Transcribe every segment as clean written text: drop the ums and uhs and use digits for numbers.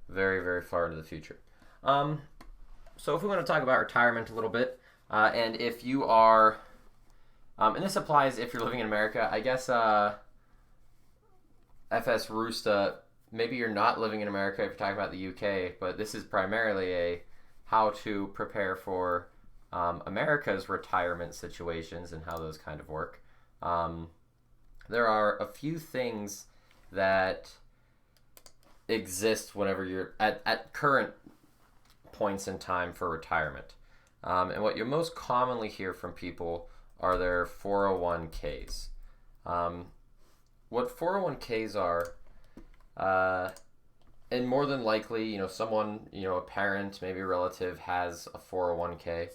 very, very far into the future. Um, so if we want to talk about retirement a little bit, and if you are, and this applies if you're living in America, I guess FS Rusta, maybe you're not living in America if you're talking about the UK, but this is primarily a how to prepare for America's retirement situations and how those kind of work. Um, there are a few things that exist whenever you're at current points in time for retirement. And what you most commonly hear from people are their 401ks. Um, what 401ks are, uh, and more than likely, someone, a parent, maybe a relative has a 401k.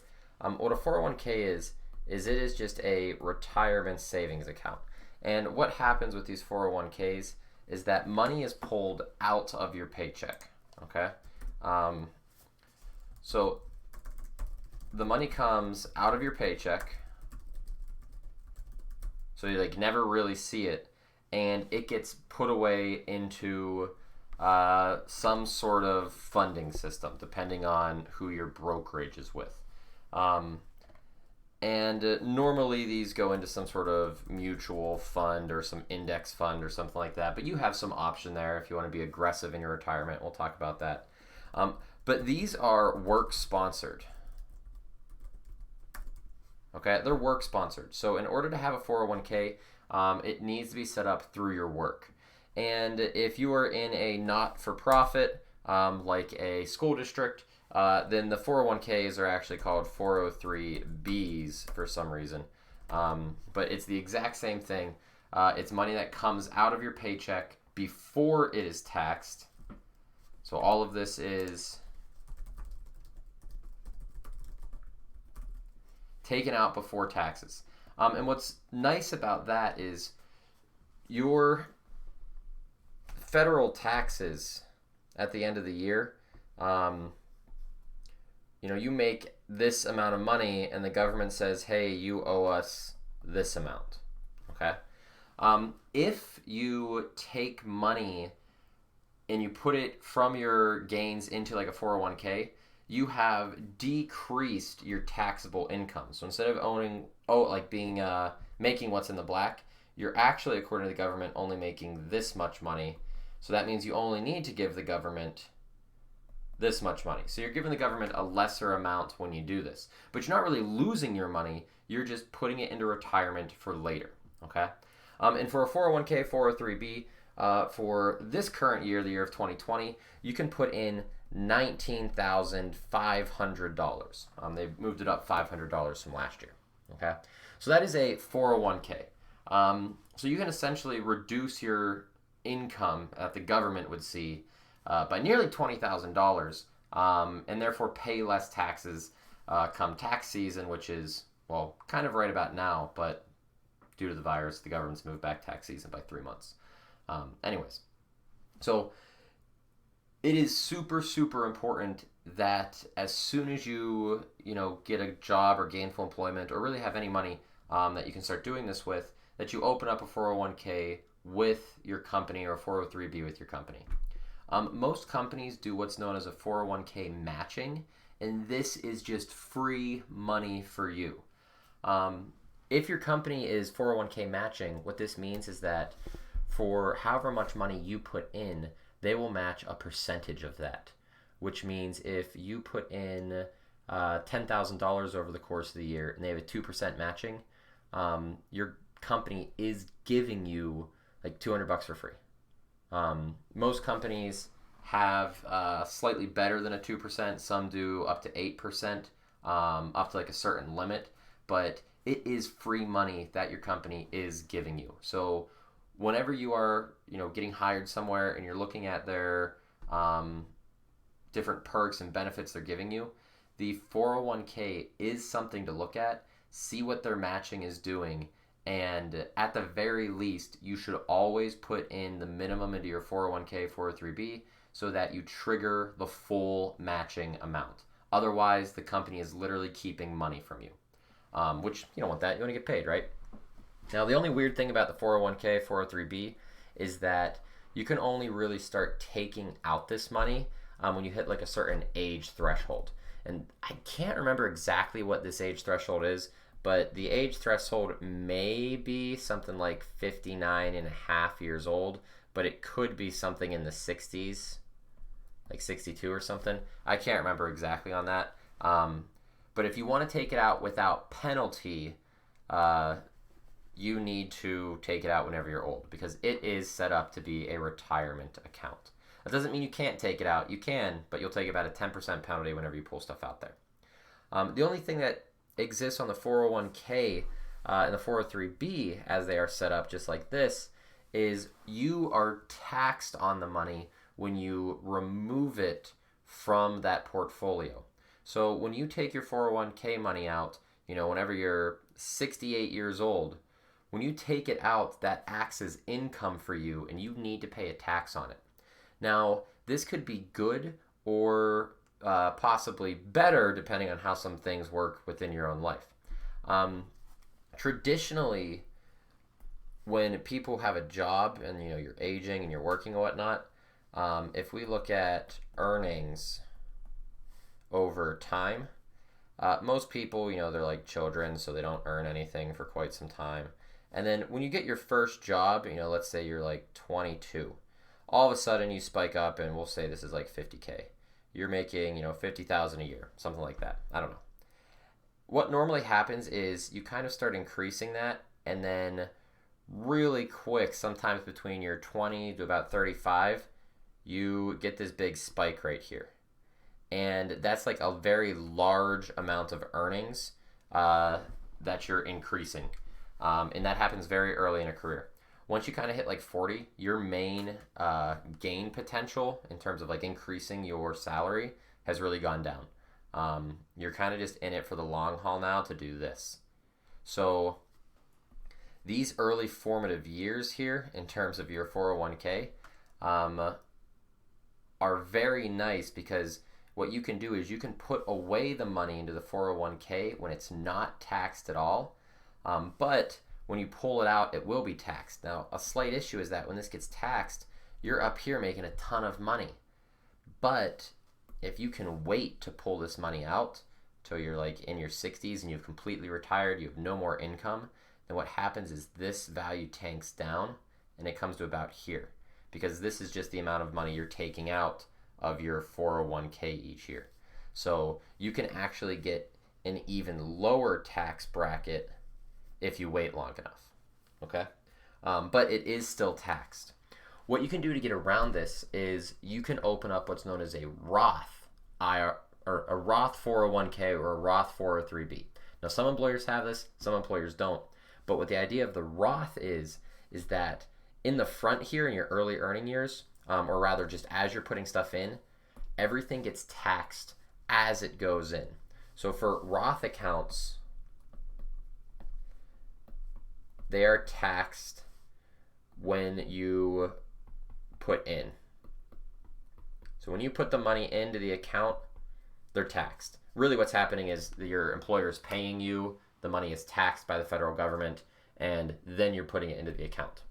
What a 401k is it is just a retirement savings account. And what happens with these 401ks is that money is pulled out of your paycheck. Okay? Um, so the money comes out of your paycheck, so you never really see it, and it gets put away into some sort of funding system, depending on who your brokerage is with. And normally these go into some sort of mutual fund or some index fund or something like that. But you have some option there if you want to be aggressive in your retirement. We'll talk about that. But these are work sponsored. Okay, they're work sponsored. So in order to have a 401k, it needs to be set up through your work. And if you are in a not-for-profit, like a school district, then the 401ks are actually called 403bs for some reason. But it's the exact same thing. It's money that comes out of your paycheck before it is taxed. So all of this is taken out before taxes. And what's nice about that is your federal taxes at the end of the year, you make this amount of money and the government says, hey, you owe us this amount. Okay? If you take money and you put it from your gains into like a 401k, you have decreased your taxable income. So instead of making what's in the black, you're actually, according to the government, only making this much money. So that means you only need to give the government this much money. So you're giving the government a lesser amount when you do this. But you're not really losing your money. You're just putting it into retirement for later. Okay? And for a 401k, 403b, for this current year, the year of 2020, you can put in $19,500. They moved it up $500 from last year. Okay? So that is a 401k. So you can essentially reduce your income that the government would see by nearly $20,000, and therefore pay less taxes come tax season, which is, well, kind of right about now, but due to the virus, the government's moved back tax season by 3 months. Anyways, so it is super, super important that as soon as you get a job or gainful employment or really have any money that you can start doing this with, that you open up a 401k with your company or a 403b with your company. Most companies do what's known as a 401k matching, and this is just free money for you. If your company is 401k matching, what this means is that for however much money you put in, they will match a percentage of that, which means if you put in $10,000 over the course of the year and they have a 2% matching, your company is giving you like $200 for free. Most companies have slightly better than a 2%. Some do up to 8%, up to like a certain limit. But it is free money that your company is giving you. So whenever you are, getting hired somewhere and you're looking at their different perks and benefits they're giving you, the 401k is something to look at. See what their matching is doing. And at the very least, you should always put in the minimum into your 401k, 403b, so that you trigger the full matching amount. Otherwise, the company is literally keeping money from you, which you don't want that. You want to get paid, right? Now, the only weird thing about the 401k, 403b is that you can only really start taking out this money when you hit like a certain age threshold. And I can't remember exactly what this age threshold is, but the age threshold may be something like 59 and a half years old, but it could be something in the 60s, like 62 or something. I can't remember exactly on that. But if you want to take it out without penalty, you need to take it out whenever you're old, because it is set up to be a retirement account. That doesn't mean you can't take it out. You can, but you'll take about a 10% penalty whenever you pull stuff out there. The only thing that exists on the 401k and the 403b, as they are set up just like this, is you are taxed on the money when you remove it from that portfolio. So when you take your 401k money out, whenever you're 68 years old, when you take it out, that acts as income for you, and you need to pay a tax on it. Now, this could be good or possibly better depending on how some things work within your own life. Traditionally, when people have a job and you're aging and you're working and whatnot, if we look at earnings over time, most people, they're like children, so they don't earn anything for quite some time. And then when you get your first job, let's say you're like 22, all of a sudden you spike up, and we'll say this is like 50K. You're making, 50,000 a year, something like that. I don't know. What normally happens is you kind of start increasing that, and then really quick, sometimes between your 20 to about 35, you get this big spike right here. And that's like a very large amount of earnings that you're increasing. And that happens very early in a career. Once you kind of hit like 40, your main gain potential in terms of like increasing your salary has really gone down. You're kind of just in it for the long haul now to do this. So these early formative years here in terms of your 401k are very nice, because what you can do is you can put away the money into the 401k when it's not taxed at all. But when you pull it out, it will be taxed. Now, a slight issue is that when this gets taxed, you're up here making a ton of money. But if you can wait to pull this money out till you're like in your 60s and you've completely retired, you have no more income, then what happens is this value tanks down and it comes to about here, because this is just the amount of money you're taking out of your 401k each year. So you can actually get an even lower tax bracket if you wait long enough, okay? But it is still taxed. What you can do to get around this is you can open up what's known as a Roth IRA, or a Roth 401k, or a Roth 403b. Now, some employers have this, some employers don't. But what the idea of the Roth is that in the front here in your early earning years, or rather just as you're putting stuff in, everything gets taxed as it goes in. So for Roth accounts, they are taxed when you put in. So when you put the money into the account, they're taxed. Really what's happening is your employer is paying you, the money is taxed by the federal government, and then you're putting it into the account.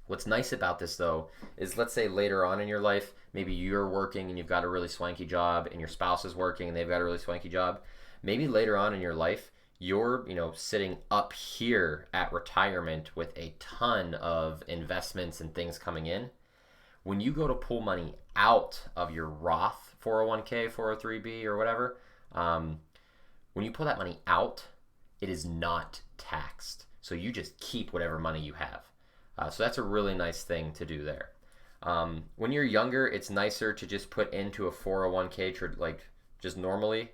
What's nice about this though is, let's say later on in your life, maybe you're working and you've got a really swanky job, and your spouse is working and they've got a really swanky job. Maybe later on in your life, you're sitting up here at retirement with a ton of investments and things coming in. When you go to pull money out of your Roth 401k, 403b, or whatever, when you pull that money out, it is not taxed. So you just keep whatever money you have. So that's a really nice thing to do there. When you're younger, it's nicer to just put into a 401k like just normally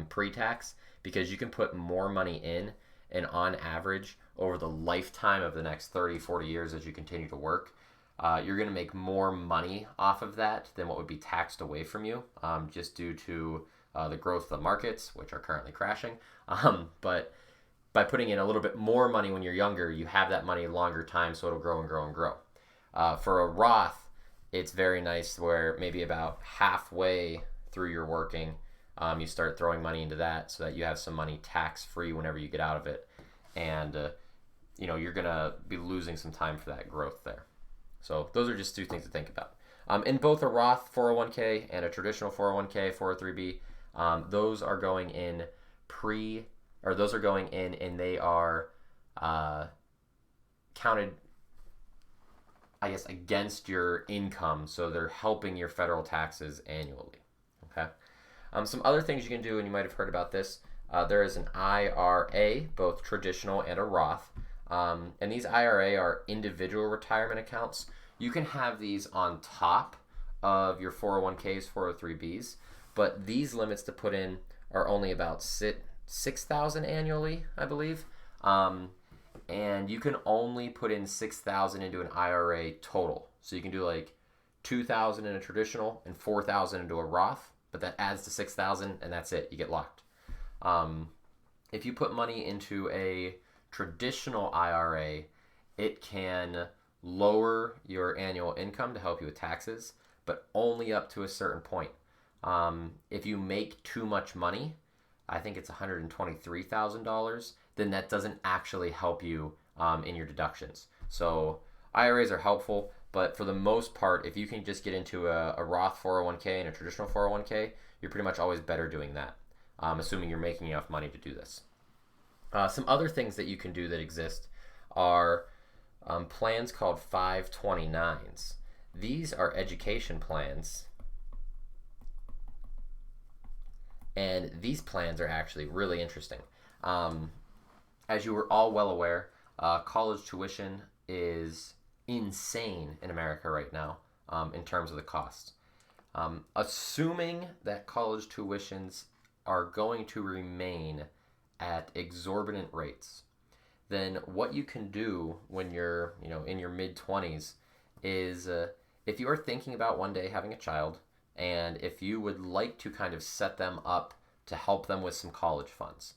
pre-tax, because you can put more money in, and on average over the lifetime of the next 30, 40 years as you continue to work, you're going to make more money off of that than what would be taxed away from you, just due to the growth of the markets, which are currently crashing. But by putting in a little bit more money when you're younger, you have that money longer time, so it'll grow and grow and grow. For a Roth, it's very nice where maybe about halfway through your working, you start throwing money into that so that you have some money tax-free whenever you get out of it. And, you're going to be losing some time for that growth there. So those are just two things to think about. In both a Roth 401k and a traditional 401k, 403b, those are going in those are going in and they are counted, I guess, against your income. So they're helping your federal taxes annually. Okay. Some other things you can do, and you might have heard about this. There is an IRA, both traditional and a Roth. And these IRA are individual retirement accounts. You can have these on top of your 401ks, 403bs, but these limits to put in are only about $6,000 annually, I believe. And you can only put in $6,000 into an IRA total. So you can do like $2,000 in a traditional and $4,000 into a Roth, but that adds to $6,000 and that's it. You get locked. If you put money into a traditional IRA, it can lower your annual income to help you with taxes, but only up to a certain point. If you make too much money, I think it's $123,000, then that doesn't actually help you in your deductions. So IRAs are helpful, but for the most part, if you can just get into a Roth 401k and a traditional 401k, you're pretty much always better doing that, assuming you're making enough money to do this. Some other things that you can do that exist are plans called 529s. These are education plans, and these plans are actually really interesting. As you are all well aware, college tuition is insane in America right now in terms of the cost. Assuming that college tuitions are going to remain at exorbitant rates, then what you can do when you're in your mid-20s is if you are thinking about one day having a child, and if you would like to kind of set them up to help them with some college funds.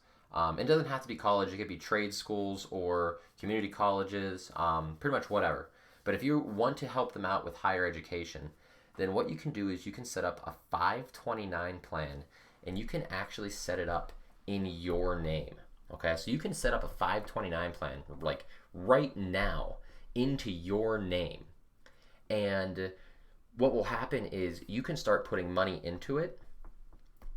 It doesn't have to be college. It could be trade schools or community colleges, pretty much whatever. But if you want to help them out with higher education, then what you can do is you can set up a 529 plan, and you can actually set it up in your name. Okay, so you can set up a 529 plan like right now into your name. And what will happen is you can start putting money into it,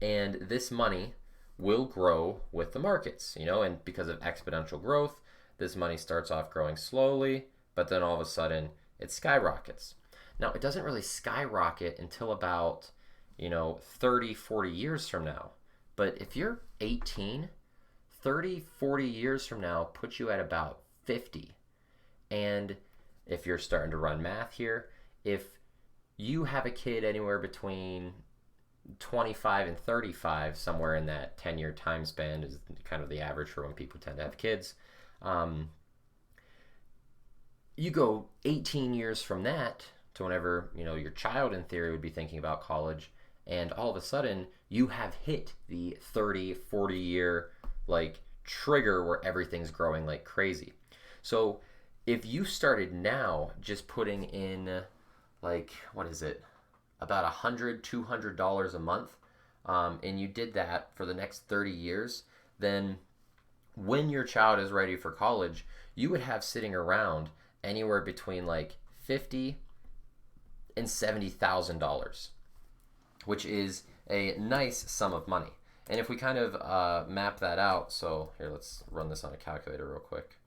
and this money will grow with the markets, and because of exponential growth, this money starts off growing slowly, but then all of a sudden it skyrockets. Now, it doesn't really skyrocket until about, 30, 40 years from now. But if you're 18, 30, 40 years from now puts you at about 50. And if you're starting to run math here, if you have a kid anywhere between 25 and 35, somewhere in that 10-year time span is kind of the average for when people tend to have kids. You go 18 years from that to whenever, your child in theory would be thinking about college, and all of a sudden you have hit the 30, 40 year trigger where everything's growing like crazy. So if you started now just putting in about $100, $200 a month, and you did that for the next 30 years, then when your child is ready for college, you would have sitting around anywhere between $50,000 and $70,000, which is a nice sum of money. And if we kind of map that out, so here, let's run this on a calculator real quick.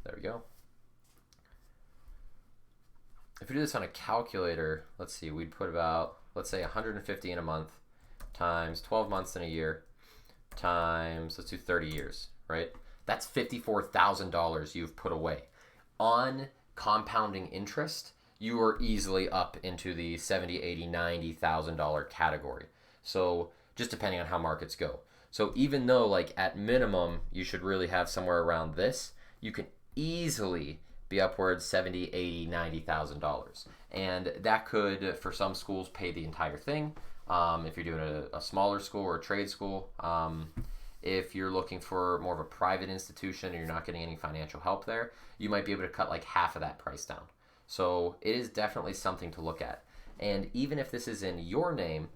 There we go. If we do this on a calculator, let's see, we'd put about, let's say, $150 in a month times 12 months in a year times, let's do 30 years, right? That's $54,000 you've put away. On compounding interest, you are easily up into the $70,000, $80,000, $90,000 category. So just depending on how markets go. So even though at minimum you should really have somewhere around this, you can easily be upwards $70,000, $80,000, $90,000. And that could, for some schools, pay the entire thing. If you're doing a smaller school or a trade school, if you're looking for more of a private institution and you're not getting any financial help there, you might be able to cut half of that price down. So it is definitely something to look at. And even if this is in your name,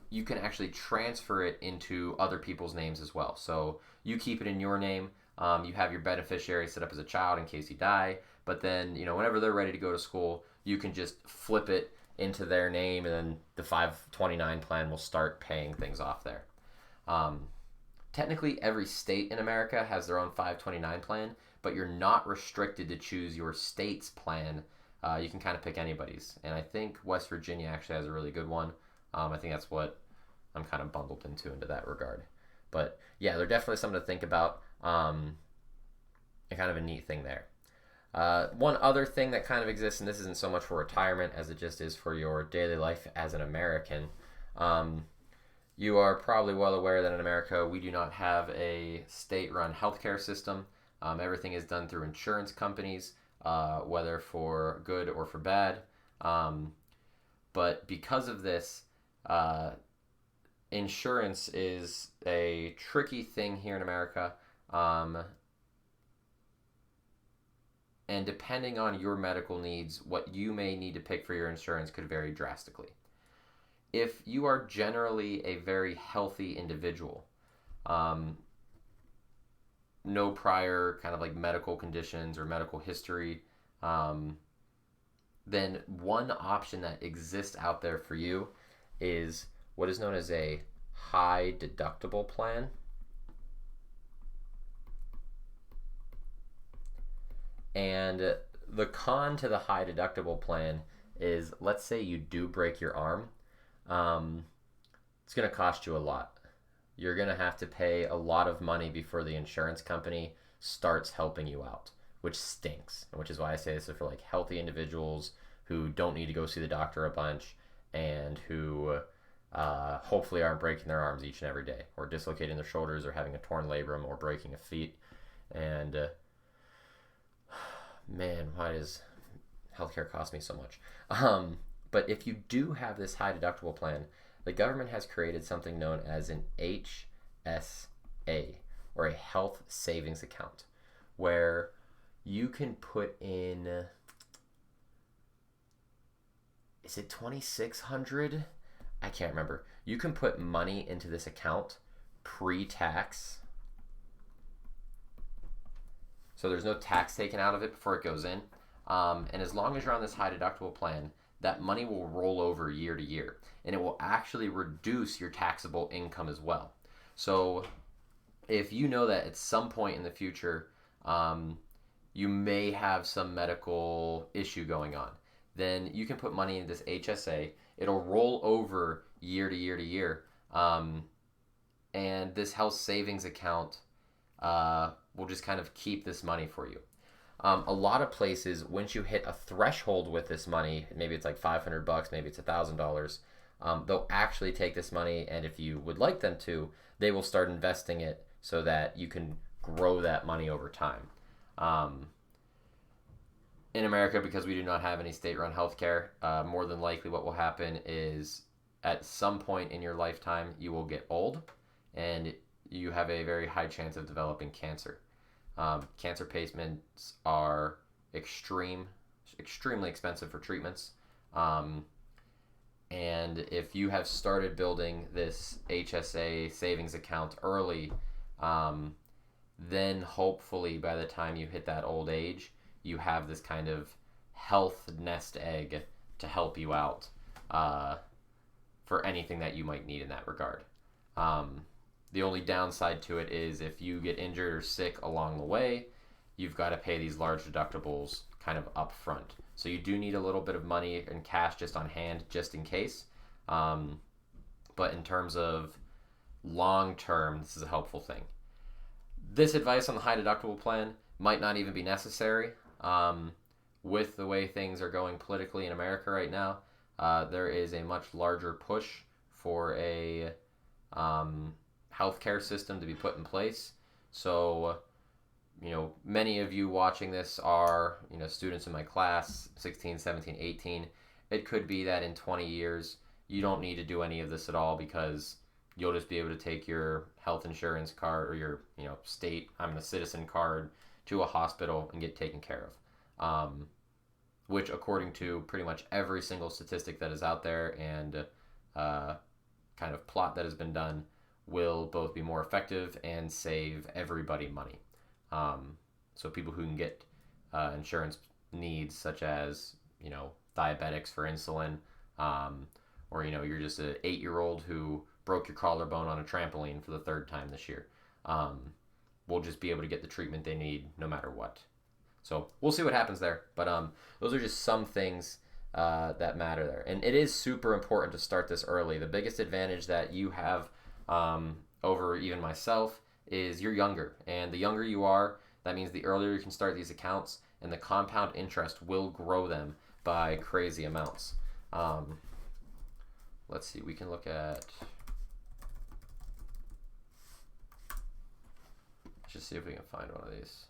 you can actually transfer it into other people's names as well. So you keep it in your name. You have your beneficiary set up as a child in case you die. But then, whenever they're ready to go to school, you can just flip it into their name, and then the 529 plan will start paying things off there. Technically, every state in America has their own 529 plan, but you're not restricted to choose your state's plan. You can kind of pick anybody's, and I think West Virginia actually has a really good one. I think that's what I'm kind of bundled into that regard. But yeah, they're definitely something to think about, and kind of a neat thing there. One other thing that kind of exists, and this isn't so much for retirement as it just is for your daily life as an American. You are probably well aware that in America we do not have a state-run healthcare system. Everything is done through insurance companies, whether for good or for bad. But because of this, insurance is a tricky thing here in America. And depending on your medical needs, what you may need to pick for your insurance could vary drastically. If you are generally a very healthy individual, no prior kind of like medical conditions or medical history, then one option that exists out there for you is what is known as a high deductible plan. And the con to the high deductible plan is, let's say you do break your arm, it's going to cost you a lot. You're going to have to pay a lot of money before the insurance company starts helping you out, which stinks, which is why I say this is for like healthy individuals who don't need to go see the doctor a bunch and who hopefully aren't breaking their arms each and every day, or dislocating their shoulders, or having a torn labrum, or breaking a feet. And man, why does healthcare cost me so much? But if you do have this high deductible plan, the government has created something known as an HSA, or a health savings account, where you can put in, is it $2,600? I can't remember. You can put money into this account pre-tax. So there's no tax taken out of it before it goes in. And as long as you're on this high deductible plan, that money will roll over year to year. And it will actually reduce your taxable income as well. So if you know that at some point in the future, you may have some medical issue going on, then you can put money in this HSA. It'll roll over year to year to year. And this health savings account will just kind of keep this money for you. A lot of places, once you hit a threshold with this money, maybe it's like $500, maybe it's $1,000, they'll actually take this money, and if you would like them to, they will start investing it so that you can grow that money over time. In America, because we do not have any state-run healthcare, more than likely what will happen is at some point in your lifetime, you will get old, and you have a very high chance of developing cancer. Cancer patients are extremely expensive for treatments. And if you have started building this HSA savings account early, then hopefully by the time you hit that old age, you have this kind of health nest egg to help you out for anything that you might need in that regard. The only downside to it is if you get injured or sick along the way, you've got to pay these large deductibles kind of up front. So you do need a little bit of money in cash just on hand, just in case. But in terms of long term, this is a helpful thing. This advice on the high deductible plan might not even be necessary. With the way things are going politically in America right now, there is a much larger push for a healthcare system to be put in place. So, many of you watching this are, students in my class, 16, 17, 18. It could be that in 20 years, you don't need to do any of this at all because you'll just be able to take your health insurance card or your, state, I'm a citizen card to a hospital and get taken care of. Which, according to pretty much every single statistic that is out there and kind of plot that has been done, will both be more effective and save everybody money. So people who can get insurance needs such as, diabetics for insulin, or you're just an 8-year-old who broke your collarbone on a trampoline for the third time this year. Will just be able to get the treatment they need no matter what. So we'll see what happens there. But those are just some things that matter there. And it is super important to start this early. The biggest advantage that you have over even myself is you're younger. And the younger you are, that means the earlier you can start these accounts, and the compound interest will grow them by crazy amounts. Let's see, we can look at... Let's just see if we can find one of these.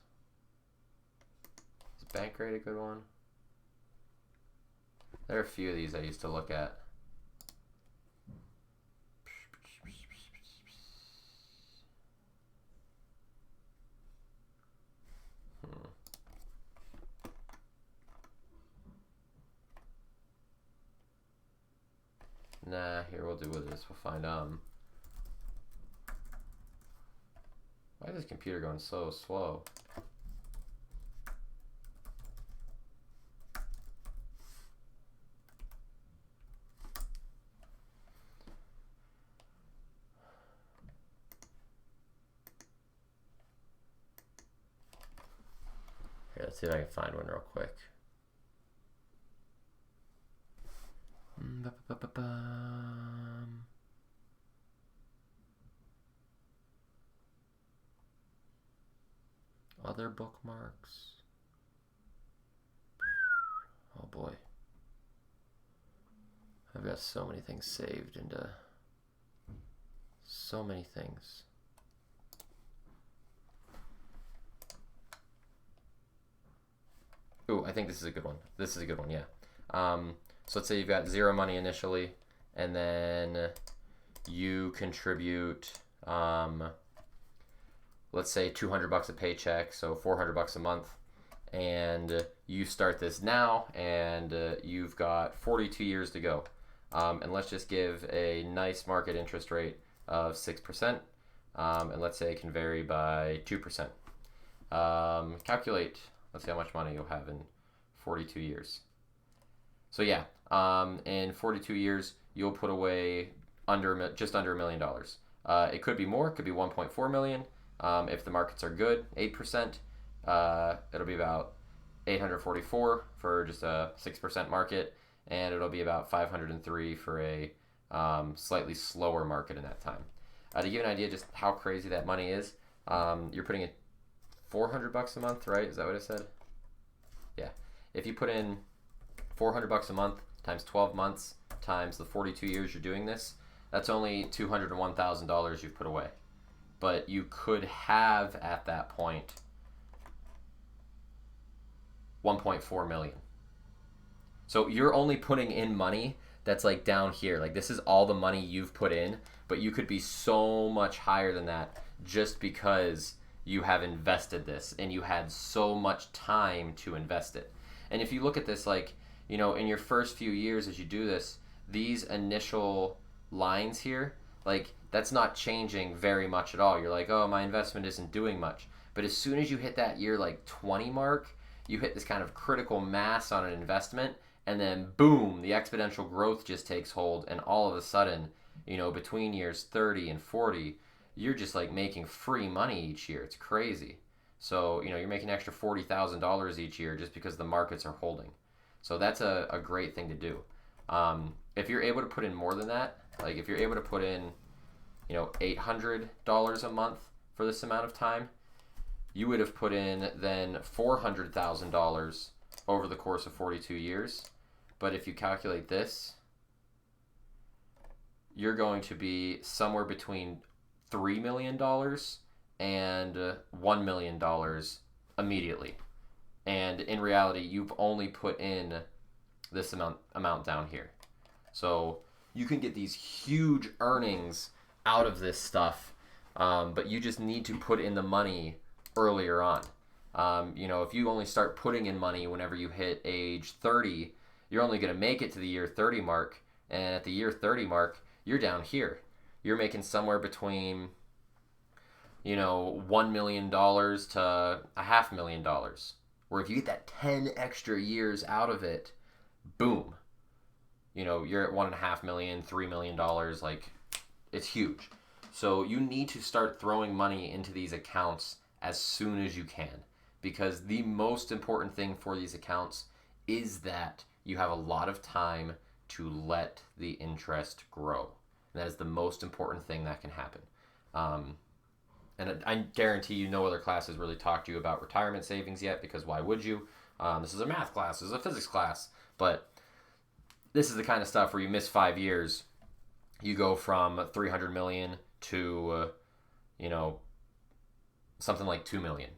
Is Bankrate a good one? There are a few of these I used to look at. Nah, here we'll do with this. We'll find why is this computer going so slow? Here, let's see if I can find one real quick. Other bookmarks. Oh boy. I've got so many things saved into so many things. Ooh, I think this is a good one. This is a good one, yeah. So let's say you've got zero money initially, and then you contribute, let's say $200 a paycheck, so $400 a month, and you start this now, and you've got 42 years to go. And let's just give a nice market interest rate of 6%, and let's say it can vary by 2%. Calculate, let's see how much money you'll have in 42 years. So yeah, in 42 years, you'll put away just under $1 million. It could be more, it could be 1.4 million. If the markets are good, 8%, it'll be about 844 for just a 6% market, and it'll be about 503 for a slightly slower market in that time. To give you an idea just how crazy that money is, you're putting in $400 a month, right? Is that what I said? Yeah. If you put in $400 a month times 12 months times the 42 years you're doing this, that's only $201,000 you've put away. But you could have at that point 1.4 million. So you're only putting in money that's like down here. Like this is all the money you've put in, but you could be so much higher than that just because you have invested this and you had so much time to invest it. And if you look at this, like, in your first few years as you do this, these initial lines here, like, that's not changing very much at all. You're like, oh, my investment isn't doing much. But as soon as you hit that year, like, 20 mark, you hit this kind of critical mass on an investment, and then, boom, the exponential growth just takes hold, and all of a sudden, between years 30 and 40, you're just, like, making free money each year. It's crazy. So, you're making an extra $40,000 each year just because the markets are holding. So that's a great thing to do. If you're able to put in more than that, like if you're able to put in, $800 a month for this amount of time, you would have put in then $400,000 over the course of 42 years. But if you calculate this, you're going to be somewhere between $3 million and $1 million immediately. And in reality, you've only put in this amount down here. So you can get these huge earnings out of this stuff, but you just need to put in the money earlier on. If you only start putting in money whenever you hit age 30, you're only going to make it to the year 30 mark. And at the year 30 mark, you're down here. You're making somewhere between, $1 million to $500,000. Where if you get that 10 extra years out of it, boom, you're at $1.5 million, $3 million. Like, it's huge. So you need to start throwing money into these accounts as soon as you can, because the most important thing for these accounts is that you have a lot of time to let the interest grow. And that is the most important thing that can happen. And I guarantee no other class has really talked to you about retirement savings yet, because why would you? This is a math class, this is a physics class, but this is the kind of stuff where you miss 5 years, you go from 300 million to, something like 2 million.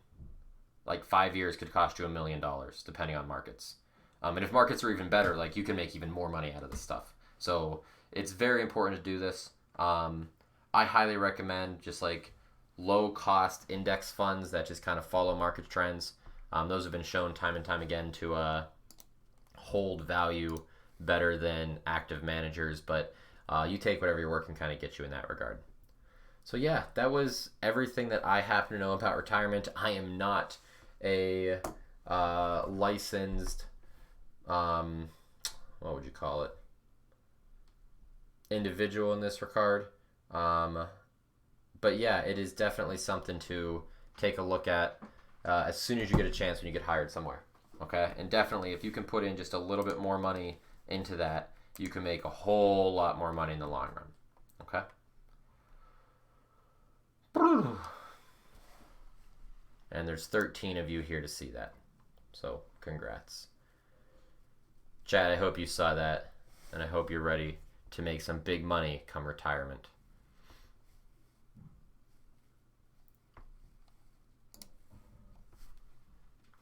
Like 5 years could cost you $1 million, depending on markets. And if markets are even better, like, you can make even more money out of this stuff. So it's very important to do this. I highly recommend just like low cost index funds that just kind of follow market trends. Those have been shown time and time again to hold value better than active managers, but you take whatever your work can kind of get you in that regard. So yeah, that was everything that I happen to know about retirement. I am not a licensed, what would you call it, individual in this regard. But yeah, it is definitely something to take a look at as soon as you get a chance when you get hired somewhere. Okay? And definitely, if you can put in just a little bit more money into that, you can make a whole lot more money in the long run. Okay? And there's 13 of you here to see that. So, congrats. Chad, I hope you saw that, and I hope you're ready to make some big money come retirement.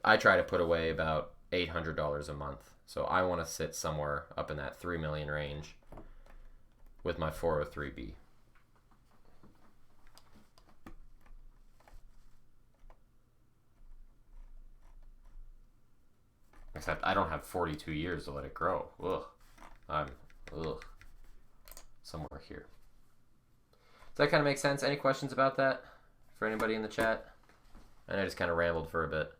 I try to put away about $800 a month, so I want to sit somewhere up in that 3 million range with my 403b. Except I don't have 42 years to let it grow. I'm somewhere here. Does that kind of make sense? Any questions about that for anybody in the chat? And I just kind of rambled for a bit.